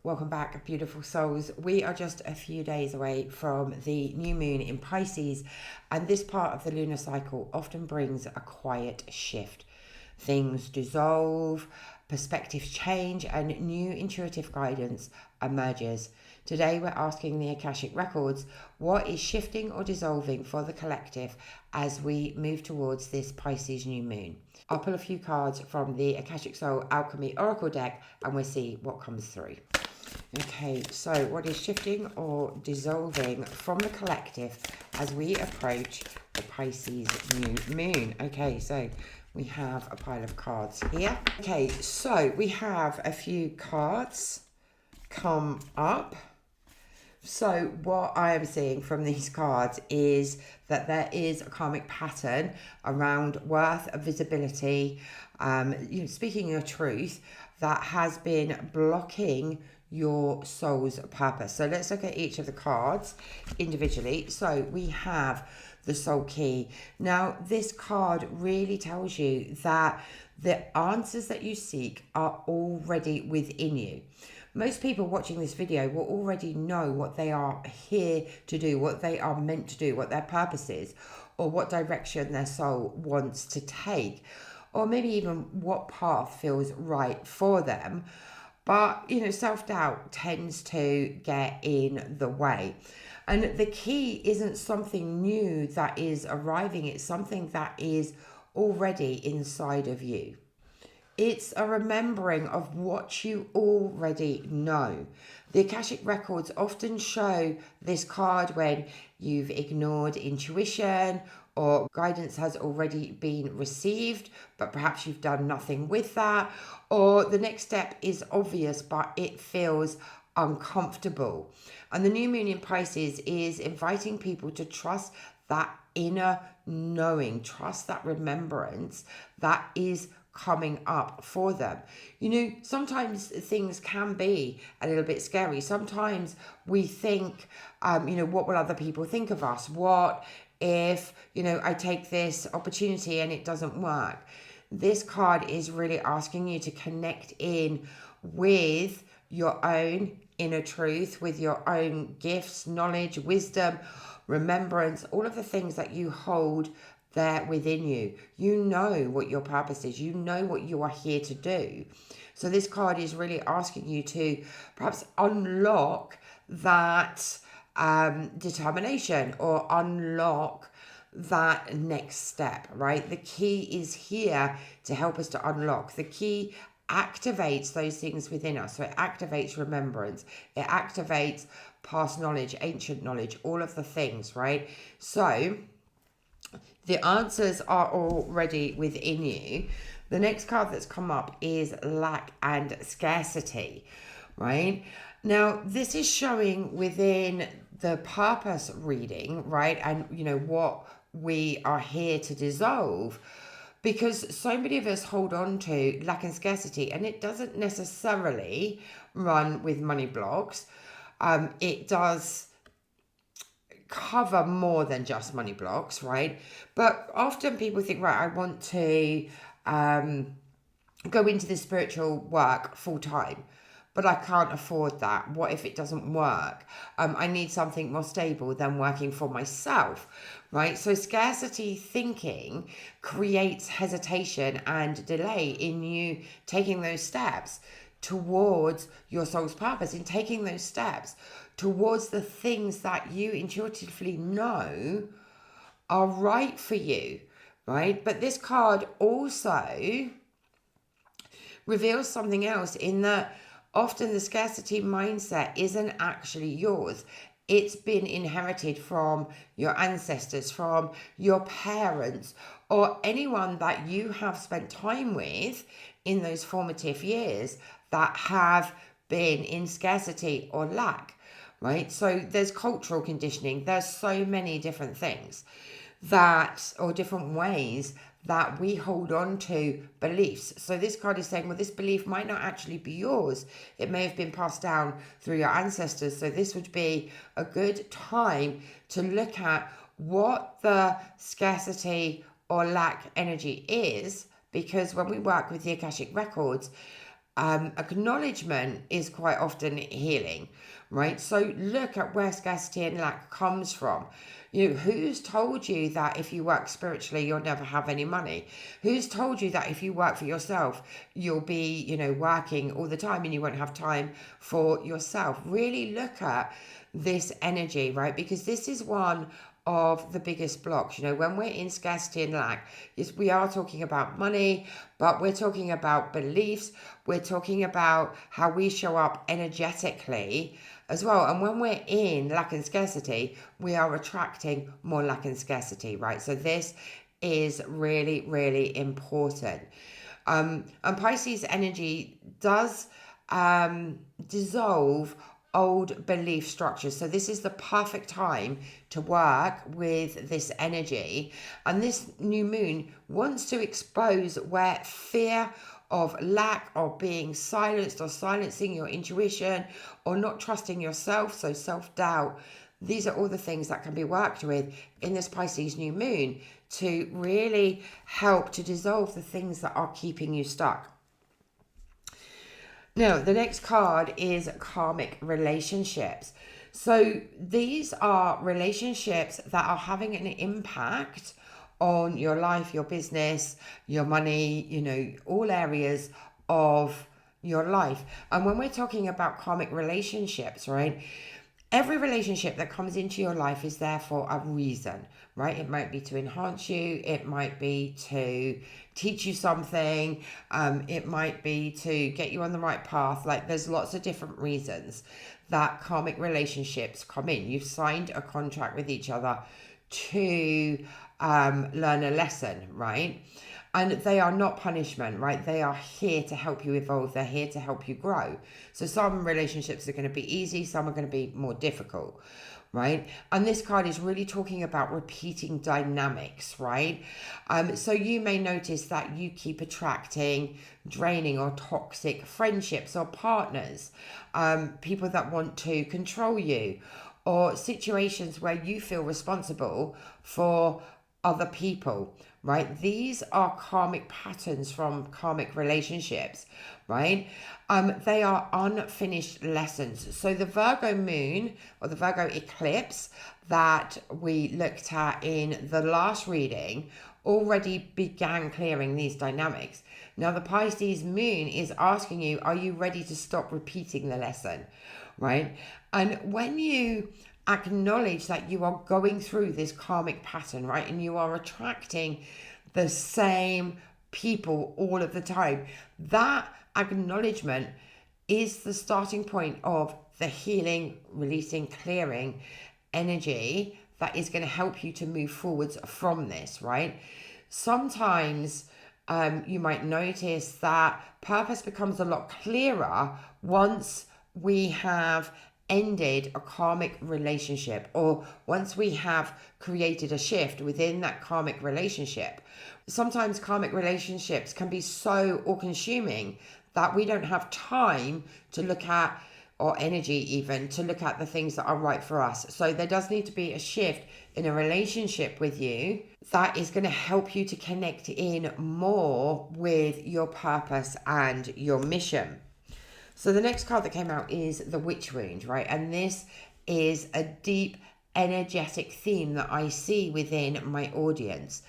Welcome back, beautiful souls. We are just a few days away from the new moon in Pisces, and this part of the lunar cycle often brings a quiet shift. Things dissolve, perspectives change, and new intuitive guidance emerges. Today we're asking the Akashic Records, what is shifting or dissolving for the collective as we move towards this Pisces new moon? I'll pull a few cards from the Akashic Soul Alchemy Oracle deck and we'll see what comes through. Okay, so what is shifting or dissolving from the collective as we approach the Pisces new moon? Okay, so we have a pile of cards here. Okay, so we have a few cards come up. So what I am seeing from these cards is that there is a karmic pattern around worth, visibility, speaking your truth, that has been blocking your soul's purpose. So let's look at each of the cards individually. So we have the soul key. Now this card really tells you that the answers that you seek are already within you. Most people watching this video will already know what they are here to do, what they are meant to do, what their purpose is, or what direction their soul wants to take, or maybe even what path feels right for them. But, self-doubt tends to get in the way. And the key isn't something new that is arriving. It's something that is already inside of you. It's a remembering of what you already know. The Akashic Records often show this card when you've ignored intuition or guidance has already been received, but perhaps you've done nothing with that, or the next step is obvious, but it feels uncomfortable. And the new moon in Pisces is inviting people to trust that inner knowing, trust that remembrance that is coming up for them. Sometimes things can be a little bit scary. Sometimes we think, what will other people think of us? What if, I take this opportunity and it doesn't work? This card is really asking you to connect in with your own inner truth, with your own gifts, knowledge, wisdom, remembrance, all of the things that you hold there within you. You know what your purpose is. You know what you are here to do. So this card is really asking you to perhaps unlock that determination or unlock that next step, right? The key is here to help us to unlock. The key activates those things within us. So it activates remembrance. It activates past knowledge, ancient knowledge, all of the things, right? So the answers are already within you. The next card that's come up is lack and scarcity, right? Now, this is showing within the purpose reading, right? And, what we are here to dissolve, because so many of us hold on to lack and scarcity, and it doesn't necessarily run with money blocks. It does cover more than just money blocks, right? But often people think, right, I want to go into this spiritual work full time, but I can't afford that. What if it doesn't work? I need something more stable than working for myself, right? So scarcity thinking creates hesitation and delay in you taking those steps towards your soul's purpose, in taking those steps towards the things that you intuitively know are right for you, right? But this card also reveals something else, in that often the scarcity mindset isn't actually yours. It's been inherited from your ancestors, from your parents, or anyone that you have spent time with in those formative years that have been in scarcity or lack, right? So there's cultural conditioning. There's so many different things or different ways that we hold on to beliefs. So this card is saying, well, this belief might not actually be yours. It may have been passed down through your ancestors. So this would be a good time to look at what the scarcity or lack energy is, because when we work with the Akashic Records, Acknowledgement is quite often healing, right? So look at where scarcity and lack comes from. Who's told you that if you work spiritually, you'll never have any money? Who's told you that if you work for yourself, you'll be, working all the time and you won't have time for yourself? Really look at this energy, right? Because this is one of the biggest blocks. When we're in scarcity and lack, yes, we are talking about money, but we're talking about beliefs. We're talking about how we show up energetically as well. And when we're in lack and scarcity, we are attracting more lack and scarcity, right? So this is really, really important. And Pisces energy does dissolve old belief structures. So this is the perfect time to work with this energy. And this new moon wants to expose where fear of lack or being silenced or silencing your intuition or not trusting yourself, so self-doubt. These are all the things that can be worked with in this Pisces new moon to really help to dissolve the things that are keeping you stuck. Now, the next card is Karmic Relationships. So these are relationships that are having an impact on your life, your business, your money, all areas of your life. And when we're talking about karmic relationships, right, every relationship that comes into your life is there for a reason, right? It might be to enhance you. It might be to teach you something. It might be to get you on the right path. Like, there's lots of different reasons that karmic relationships come in. You've signed a contract with each other to learn a lesson, right? And they are not punishment, right? They are here to help you evolve. They're here to help you grow. So some relationships are going to be easy. Some are going to be more difficult, right? And this card is really talking about repeating dynamics, right? So you may notice that you keep attracting draining or toxic friendships or partners, people that want to control you, or situations where you feel responsible for other people, right? These are karmic patterns from karmic relationships, right? They are unfinished lessons. So the Virgo moon or the Virgo eclipse that we looked at in the last reading already began clearing these dynamics. Now the Pisces moon is asking you, are you ready to stop repeating the lesson, right? And when you acknowledge that you are going through this karmic pattern, right, and you are attracting the same people all of the time, that acknowledgement is the starting point of the healing, releasing, clearing energy that is going to help you to move forwards from this, right? Sometimes you might notice that purpose becomes a lot clearer once we have ended a karmic relationship, or once we have created a shift within that karmic relationship. Sometimes karmic relationships can be so all-consuming that we don't have time to look at, or energy even, to look at the things that are right for us. So there does need to be a shift in a relationship with you that is going to help you to connect in more with your purpose and your mission. So the next card that came out is the Witch Wound, right? And this is a deep energetic theme that I see within my audience.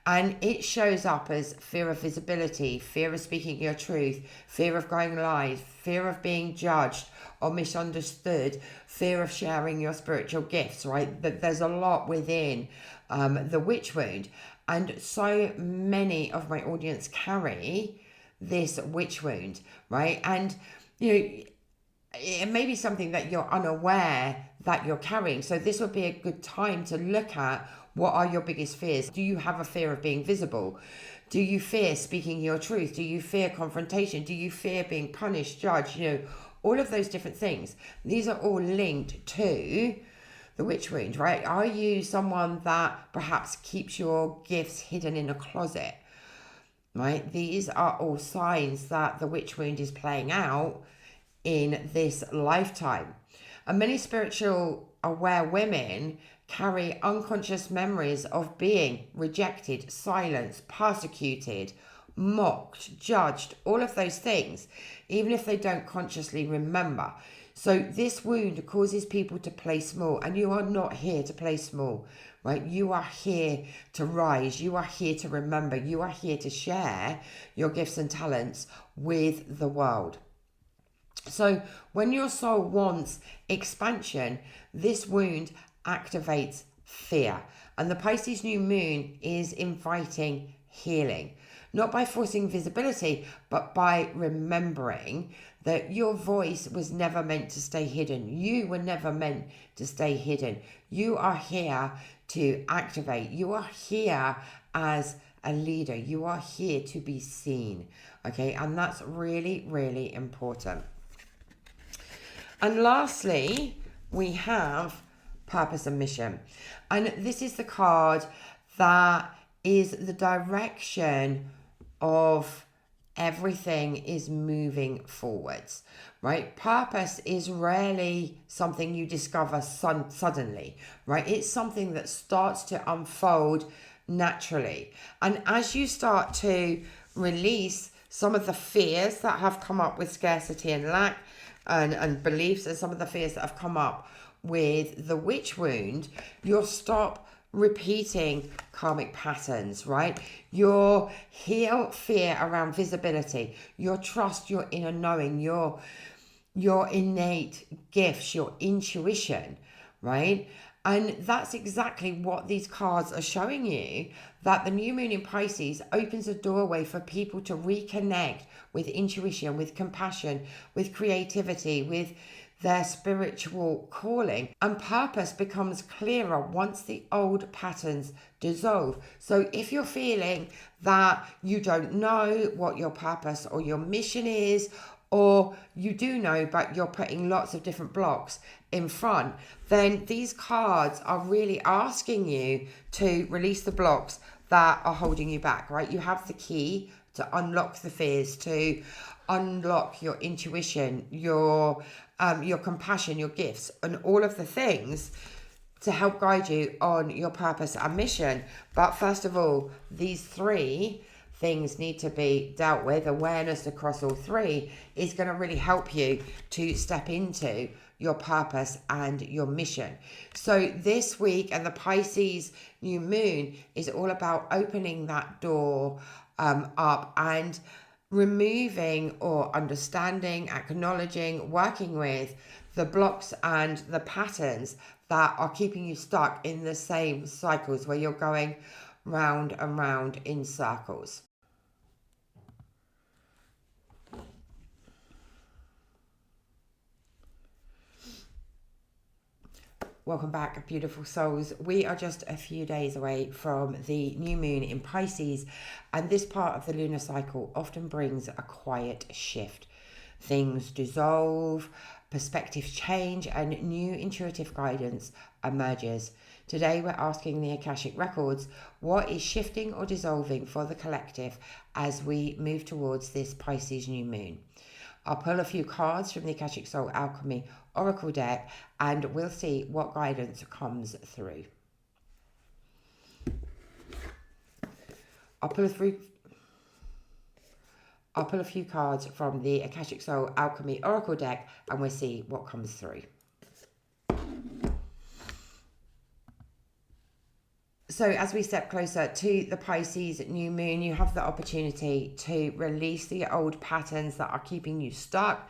And it shows up as fear of visibility, fear of speaking your truth, fear of going live, fear of being judged or misunderstood, fear of sharing your spiritual gifts, right? That there's a lot within the Witch Wound. And so many of my audience carry this Witch Wound, right? And it may be something that you're unaware that you're carrying. So this would be a good time to look at, what are your biggest fears? Do you have a fear of being visible? Do you fear speaking your truth? Do you fear confrontation? Do you fear being punished, judged? All of those different things. These are all linked to the Witch Wound, right? Are you someone that perhaps keeps your gifts hidden in a closet? Right? These are all signs that the Witch Wound is playing out in this lifetime. And many spiritual aware women carry unconscious memories of being rejected, silenced, persecuted, mocked, judged, all of those things, even if they don't consciously remember. So this wound causes people to play small, and you are not here to play small, right? You are here to rise. You are here to remember. You are here to share your gifts and talents with the world. So when your soul wants expansion, this wound activates fear. And the Pisces New Moon is inviting healing, not by forcing visibility, but by remembering that your voice was never meant to stay hidden. You were never meant to stay hidden. You are here to activate. You are here as a leader. You are here to be seen. Okay, and that's really, really important. And lastly, we have purpose and mission. And this is the card that is the direction of everything is moving forwards, right? Purpose is rarely something you discover suddenly, right? It's something that starts to unfold naturally. And as you start to release some of the fears that have come up with scarcity and lack, and beliefs, and some of the fears that have come up with the witch wound, you'll stop repeating karmic patterns, right? You'll heal fear around visibility, your trust, your inner knowing, your innate gifts, your intuition, right? And that's exactly what these cards are showing you, that the new moon in Pisces opens a doorway for people to reconnect with intuition, with compassion, with creativity, with their spiritual calling. And purpose becomes clearer once the old patterns dissolve. So if you're feeling that you don't know what your purpose or your mission is, or you do know but you're putting lots of different blocks in front, then these cards are really asking you to release the blocks that are holding you back, right? You have the key to unlock the fears, to unlock your intuition, your compassion, your gifts, and all of the things to help guide you on your purpose and mission. But first of all, these three things need to be dealt with. Awareness across all three is going to really help you to step into your purpose and your mission. So this week, and the Pisces new moon is all about opening that door up and removing or understanding, acknowledging, working with the blocks and the patterns that are keeping you stuck in the same cycles where you're going round and round in circles. Welcome back, beautiful souls. We are just a few days away from the new moon in Pisces, and this part of the lunar cycle often brings a quiet shift. Things dissolve, perspectives change, and new intuitive guidance emerges. Today we're asking the Akashic Records, what is shifting or dissolving for the collective as we move towards this Pisces new moon? I'll pull a few cards from the Akashic Soul Alchemy Oracle deck, and we'll see what guidance comes through. I'll pull a few cards from the Akashic Soul Alchemy Oracle deck, and we'll see what comes through. So as we step closer to the Pisces new moon, you have the opportunity to release the old patterns that are keeping you stuck.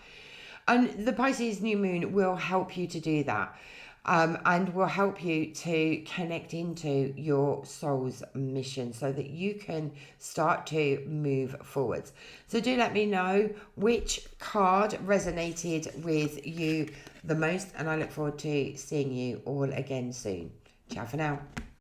And the Pisces new moon will help you to do that, and will help you to connect into your soul's mission so that you can start to move forwards. So do let me know which card resonated with you the most, and I look forward to seeing you all again soon. Ciao for now.